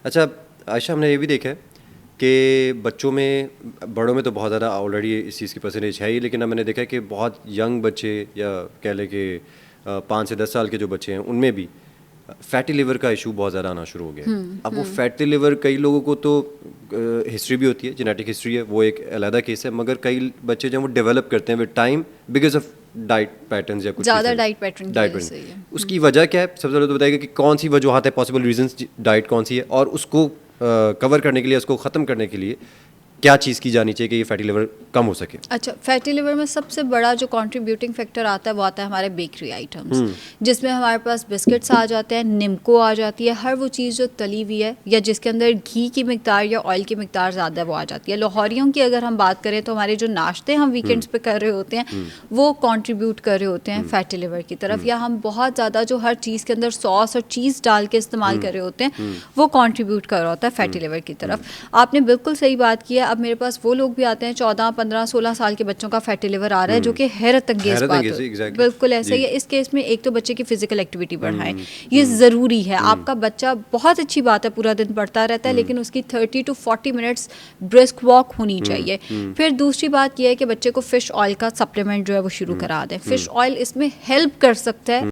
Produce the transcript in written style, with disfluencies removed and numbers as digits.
अच्छा, आयशा, हमने ये भी देखा है कि बच्चों में, बड़ों में तो बहुत ज़्यादा ऑलरेडी इस चीज़ की परसेंटेज है ही, लेकिन अब मैंने देखा है कि बहुत यंग बच्चे या कह लें कि 5 से 10 साल के जो बच्चे हैं उनमें भी फैटी लिवर का इशू बहुत ज़्यादा आना शुरू हो गया है। अब वो फैटी लिवर कई लोगों को तो हिस्ट्री भी होती है, जेनेटिक हिस्ट्री है, वो एक अलग केस है, मगर कई बच्चे जो हैं वो डेवलप करते हैं with time because of diet patterns या कुछ ज़्यादा डाइट पैटर्न की डाइट वजह से ही है। उसकी वजह क्या है? सबसे पहले तो बताइएगा कि कौन सी वजूहत है, पॉसिबल रीजंस डाइट कौन सी है, और उसको कवर करने के लिए, उसको ख़त्म करने के लिए क्या चीज़ की जानी चाहिए कि ये फैटी लिवर कम हो सके? अच्छा, फैटी लिवर में सबसे बड़ा जो कंट्रीब्यूटिंग फैक्टर आता है वो आता है हमारे बेकरी आइटम्स, जिसमें हमारे पास बिस्किट्स आ जाते हैं, निम्को आ जाती है, हर वो चीज़ जो तली हुई है या जिसके अंदर घी की मिकदार या ऑयल की मिकदार ज़्यादा है वो आ जाती है। लाहौरियों की अगर हम बात करें तो हमारे जो नाश्ते हम वीकेंड्स पे कर रहे होते हैं वो कंट्रीब्यूट कर रहे होते हैं फैटी लिवर की तरफ, या हम बहुत ज़्यादा जो हर चीज़ के अंदर सॉस और चीज़ डाल के इस्तेमाल कर रहे होते हैं वो कंट्रीब्यूट कर रहा होता है फैटी लिवर की तरफ। आपने बिल्कुल सही बात की है। अब मेरे पास वो लोग भी आते हैं 14, 15, 16 साल के बच्चों का फैटी लिवर आ रहा है, जो कि हैरत अंगेज बात है। exactly. बिल्कुल ऐसा ही है। इस केस में एक तो बच्चे की फिजिकल एक्टिविटी बढ़ाएं, ये ज़रूरी है। आपका बच्चा, बहुत अच्छी बात है, पूरा दिन पढ़ता रहता है, लेकिन उसकी 30 to 40 मिनट्स ब्रिस्क वॉक होनी चाहिए। फिर दूसरी बात यह है कि बच्चे को फिश ऑयल का सप्लीमेंट जो है वो शुरू करा दें। फिश ऑयल इसमें हेल्प कर सकता है